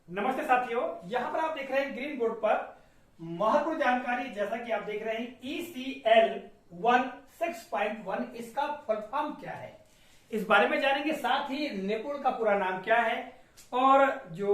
नमस्ते साथियों, यहाँ पर आप देख रहे हैं ग्रीन बोर्ड पर महत्वपूर्ण जानकारी। जैसा कि आप देख रहे हैं ECL 16.1 इसका फुल फॉर्म क्या है, इस बारे में जानेंगे। साथ ही निपुण का पूरा नाम क्या है और जो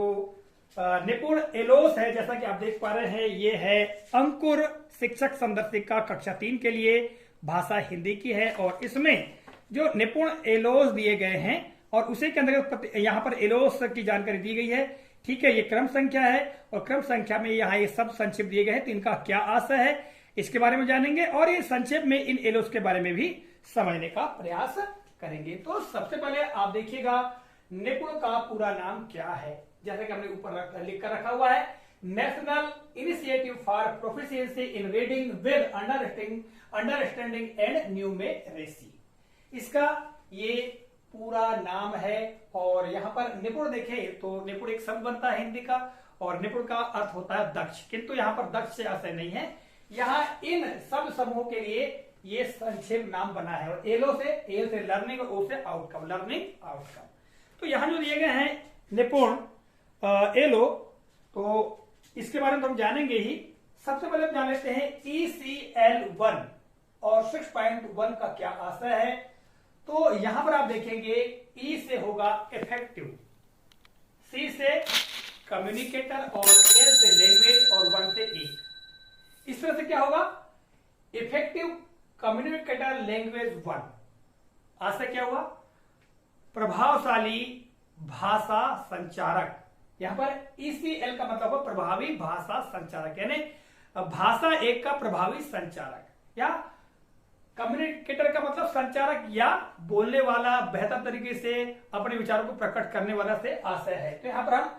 निपुण एलोस है, जैसा कि आप देख पा रहे हैं, ये है अंकुर शिक्षक संदर्शिका कक्षा 3 के लिए, भाषा हिंदी की है। और इसमें जो निपुण एलोस दिए गए हैं और उसी के अंतर्गत यहाँ पर एलोस की जानकारी दी गई है। ठीक है, ये क्रम संख्या है और क्रम संख्या में यहाँ ये सब संक्षेप दिए गए हैं, तो इनका क्या आशय है इसके बारे में जानेंगे और ये संक्षेप में इन एलोस के बारे में भी समझने का प्रयास करेंगे। तो सबसे पहले आप देखिएगा निपुण का पूरा नाम क्या है। जैसे कि हमने ऊपर लिख कर रखा हुआ है, national initiative for proficiency in reading with understanding and numeracy, इसका ये पूरा नाम है। और यहाँ पर निपुण देखें तो निपुण एक शब्द बनता है हिंदी का और निपुण का अर्थ होता है दक्ष, किंतु यहाँ पर दक्ष से आशय नहीं है। यहाँ इन सब समूहों के लिए ये संक्षेप नाम बना है और एल से लर्निंग और ओ से आउटकम, लर्निंग आउटकम। तो यहाँ जो दिए गए हैं निपुण एलो, तो इसके बारे में तो हम जानेंगे ही। सबसे पहले हम जान लेते हैं ECL 1 और 6.1 का क्या आशय है। तो यहां पर आप देखेंगे E से होगा इफेक्टिव, C से कम्युनिकेटर और L से लैंग्वेज और 1 से एक। इस तरह से क्या होगा, इफेक्टिव कम्युनिकेटर लैंग्वेज 1। आशय क्या हुआ, प्रभावशाली भाषा संचारक। यहां पर ECL का मतलब है प्रभावी भाषा संचारक, यानी भाषा एक का प्रभावी संचारक, या कम्युनिकेटर का मतलब संचारक या बोलने वाला, बेहतर तरीके से अपने विचारों को प्रकट करने वाला से आशय है। तो यहां पर हम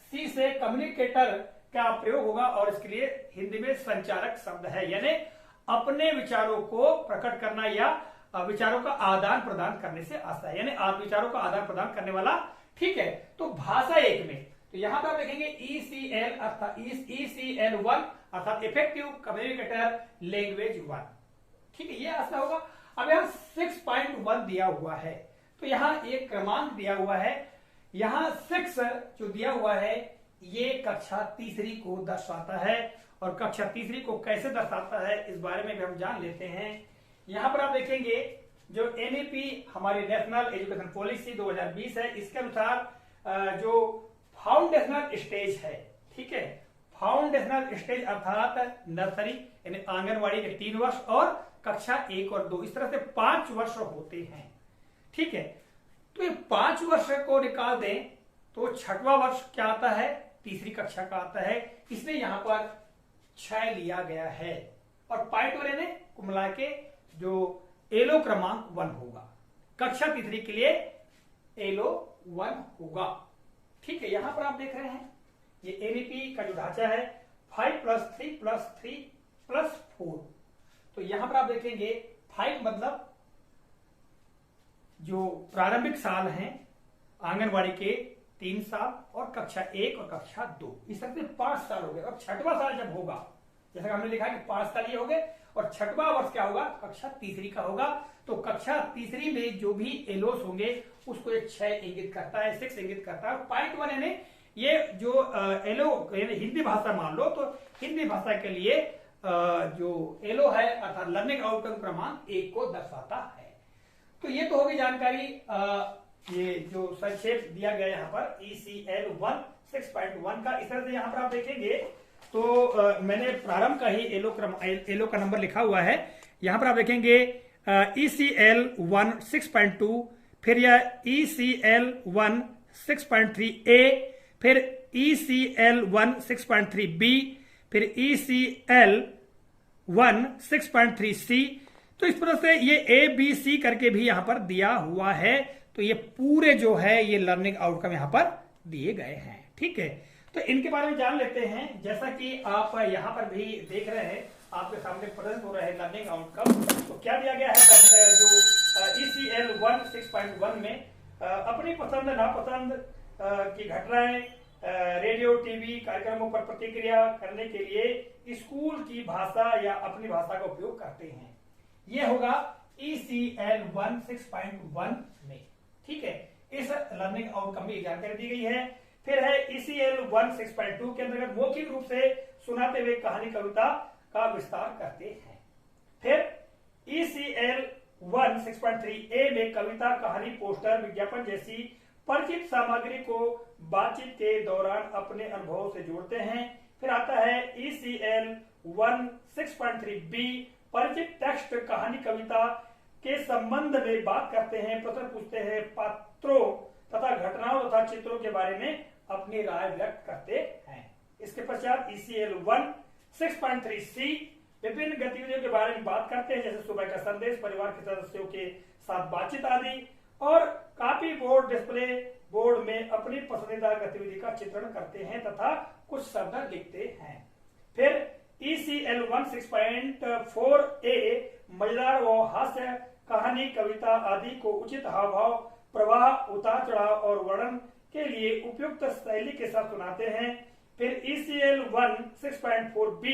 C से कम्युनिकेटर का प्रयोग होगा और इसके लिए हिंदी में संचारक शब्द है, यानी अपने विचारों को प्रकट करना या विचारों का आदान प्रदान करने से आशय है, यानी आप विचारों का आदान प्रदान करने वाला। ठीक है, तो भाषा एक में तो यहां पर आप देखेंगे ECL अर्थात ECL 1 अर्थात इफेक्टिव कम्युनिकेटर लैंग्वेज 1। ठीक है, ये आशय होगा। अब यहाँ 6.1 दिया हुआ है, तो यहाँ एक क्रमांक दिया हुआ है। यहाँ 6 जो दिया हुआ है ये कक्षा तीसरी को दर्शाता है और कक्षा तीसरी को कैसे दर्शाता है इस बारे में भी हम जान लेते हैं। यहाँ पर आप देखेंगे जो NEP हमारी नेशनल एजुकेशन पॉलिसी 2020 है, इसके अनुसार जो फाउंडेशनल स्टेज है, ठीक है, फाउंडेशनल स्टेज अर्थात नर्सरी यानी आंगनवाड़ी के 3 वर्ष और कक्षा 1 और 2, इस तरह से 5 वर्ष होते हैं। ठीक है, तो ये 5 वर्ष को निकाल दें तो 6वां वर्ष क्या आता है, तीसरी कक्षा का आता है, इसलिए यहां पर 6 लिया गया है और पॉइंट वाले को मिला के जो एलो क्रमांक 1 होगा, कक्षा तीसरी के लिए एलो 1 होगा। ठीक है, यहां पर आप देख रहे हैं ये NEP का जो ढांचा है 5 + 3 + 3 + 4। तो यहां पर आप देखेंगे 5 मतलब जो प्रारंभिक साल हैं आंगनवाड़ी के 3 साल और कक्षा 1 और कक्षा 2, इस तरह से 5 साल हो गए। और 6वां साल जब होगा, जैसा हमने लिखा है कि 5 साल ये हो गए और 6वां वर्ष क्या होगा, कक्षा तीसरी का होगा। तो कक्षा तीसरी में जो भी एलोस होंगे उसको ये 6 इंगित करता है, 6 इंगित करता है। पॉइंट 1 यानी ये जो एलो यानी हिंदी भाषा मान लो, तो हिंदी भाषा के लिए जो एलो है अर्थात लर्निंग आउटकम क्रमांक 1 को दर्शाता है। तो ये तो होगी जानकारी, ये जो संक्षेप दिया गया यहाँ पर ECL 1 6.1 का। इस तरह से यहाँ पर आप देखेंगे तो मैंने प्रारंभ का ही एलो का नंबर लिखा हुआ है। यहाँ पर आप देखेंगे ECL 1 6.2, फिर यह ECL 1 6.3A, फिर ECL 1 6.3B, फिर ECL 1 6.3C। तो इस तरह से ये ABC करके भी यहां पर दिया हुआ है। तो ये पूरे जो है ये लर्निंग आउटकम यहां पर दिए गए हैं। ठीक है, तो इनके बारे में जान लेते हैं। जैसा कि आप यहां पर भी देख रहे हैं, आपके सामने प्रेजेंट हो रहा है लर्निंग आउटकम। तो क्या दिया गया है, जो ECL 1 6.1 में अपनी पसंद नापसंद की घटनाएं रेडियो टीवी कार्यक्रमों पर प्रतिक्रिया करने के लिए स्कूल की भाषा या अपनी भाषा का उपयोग करते हैं। यह होगा ECL 1 6.1 में। ठीक है, इस लर्निंग आउटकम में जानकारी दी गई है। फिर है ECL 1 6.2 के अंतर्गत मौखिक रूप से सुनाते हुए कहानी कविता का विस्तार करते हैं। फिर ECL 1 6.3A में कविता, कहानी, पोस्टर, विज्ञापन जैसी परिचित सामग्री को बातचीत के दौरान अपने अनुभवों से जोड़ते हैं। फिर आता है ECL 1 6.3B, परिचित टेक्स्ट, कहानी, कविता के संबंध में बात करते हैं, प्रश्न पूछते हैं, पात्रों तथा घटनाओं तथा चित्रों के बारे में अपनी राय व्यक्त करते हैं। इसके पश्चात ECL 1 6.3C, विभिन्न गतिविधियों के बारे में बात करते हैं, जैसे सुबह का संदेश, परिवार के सदस्यों के साथ बातचीत आदि, और कॉपी बोर्ड, डिस्प्ले बोर्ड में अपनी पसंदीदा गतिविधि का चित्रण करते हैं तथा कुछ शब्द लिखते हैं। फिर ECL 1 6.4A, मजेदार व हास्य, कहानी, कविता आदि को उचित हाव भाव, प्रवाह, उतार चढ़ाव और वर्णन के लिए उपयुक्त शैली के साथ सुनाते हैं। फिर ECL 1 6.4B,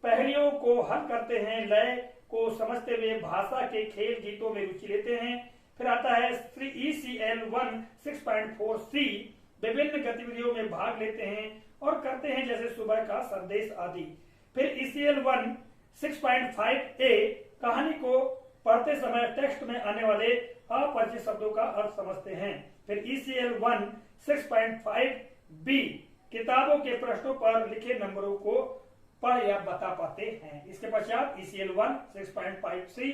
पहेलियों को हल करते हैं, लय को समझते हुए भाषा के खेल गीतों में रुचि लेते हैं। फिर आता है ECL 1 6.4C, विभिन्न गतिविधियों में भाग लेते हैं और करते हैं, जैसे सुबह का संदेश आदि। फिर ECL 1 6.5A, कहानी को पढ़ते समय टेक्स्ट में आने वाले अपरिचित शब्दों का अर्थ समझते हैं। फिर ECL 1 6.5B, किताबों के प्रश्नों पर लिखे नंबरों को पढ़ या बता पाते हैं। इसके पश्चात ECL 1 6.5C,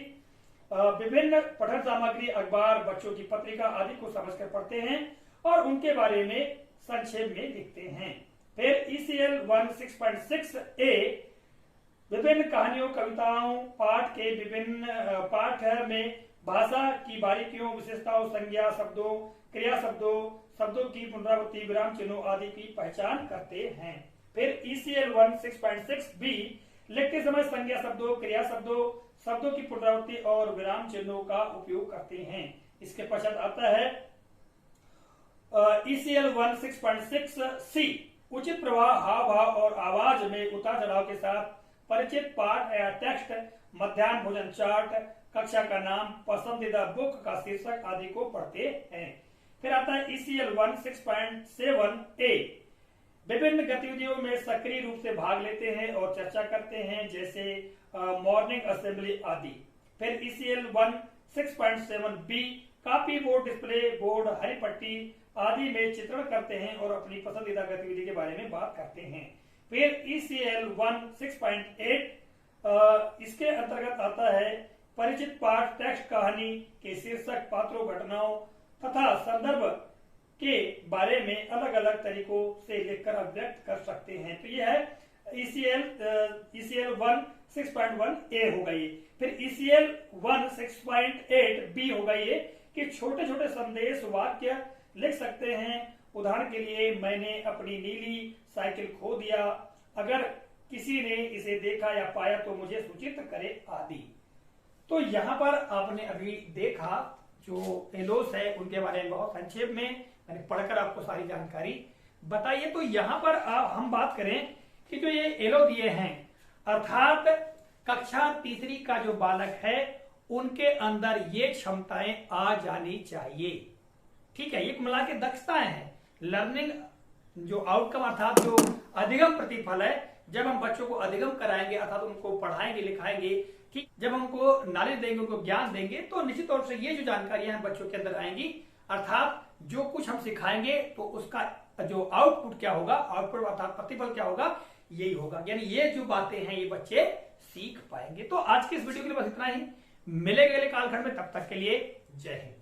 विभिन्न पठन सामग्री, अखबार, बच्चों की पत्रिका आदि को समझकर पढ़ते हैं और उनके बारे में संक्षेप में लिखते हैं। फिर ECL 1 6.6A, विभिन्न कहानियों, कविताओं, पाठ के विभिन्न पाठ में भाषा की बारीकियों, विशेषताओं, संज्ञा शब्दों, क्रिया शब्दों, शब्दों की पुनरावृत्ति, विराम चिन्हों आदि की पहचान करते हैं। फिर ECL 1 6.6B, लिखते समय संज्ञा शब्दों, क्रिया शब्दों, शब्दों की पुनरावृत्ति और विराम चिन्हों का उपयोग करते हैं। इसके पश्चात आता है ECL 1 6.6C, उचित प्रवाह, हाव भाव और आवाज में उतार चढ़ाव के साथ परिचित पाठ या टेक्स्ट, मध्याह्न भोजन चार्ट, कक्षा का नाम, पसंदीदा बुक का शीर्षक आदि को पढ़ते हैं। फिर आता है ECL 1 6.7A, विभिन्न गतिविधियों में सक्रिय रूप से भाग लेते हैं और चर्चा करते हैं, जैसे मॉर्निंग असेंबली आदि। फिर ECL 1 6.7B, copy board, display board, हरी पट्टी आदि में चित्रण करते हैं और अपनी पसंदीदा गतिविधि के बारे में बात करते हैं। फिर ECL 1 6.8, इसके अंतर्गत आता है परिचित पाठ, टेक्स्ट, कहानी के शीर्षक, पात्रों, घटनाओं तथा संदर्भ के बारे में अलग अलग तरीकों से लिखकर अभिव्यक्त कर सकते हैं। तो यह है ECL 1 6.1A होगा ये। फिर ECL 1 6.8B होगा ये कि छोटे छोटे संदेश, वाक्य लिख सकते हैं। उदाहरण के लिए, मैंने अपनी नीली साइकिल खो दिया, अगर किसी ने इसे देखा या पाया तो मुझे सूचित करे आदि। तो यहाँ पर आपने अभी देखा जो एलोस है उनके बारे में बहुत संक्षेप में मैंने पढ़कर आपको सारी जानकारी बताइए। तो यहाँ पर हम बात करें कि जो ये एलो दिए हैं, अर्थात कक्षा तीसरी का जो बालक है उनके अंदर ये क्षमताएं आ जानी चाहिए। ठीक है, ये मिला के दक्षताएं हैं। लर्निंग जो आउटकम अर्थात जो अधिगम प्रतिफल है, जब हम बच्चों को अधिगम कराएंगे अर्थात उनको पढ़ाएंगे, लिखाएंगे, ठीक, जब हमको नॉलेज देंगे, उनको ज्ञान देंगे, तो निश्चित तौर से ये जो जानकारियां बच्चों के अंदर आएंगी, अर्थात जो कुछ हम सिखाएंगे तो उसका जो आउटपुट क्या होगा, आउटपुट अर्थात प्रतिफल क्या होगा, यही होगा। यानी ये जो बातें हैं ये बच्चे सीख पाएंगे। तो आज के इस वीडियो के लिए बस इतना ही। मिलेंगे अगले कालखंड में, तब तक के लिए जय हिंद।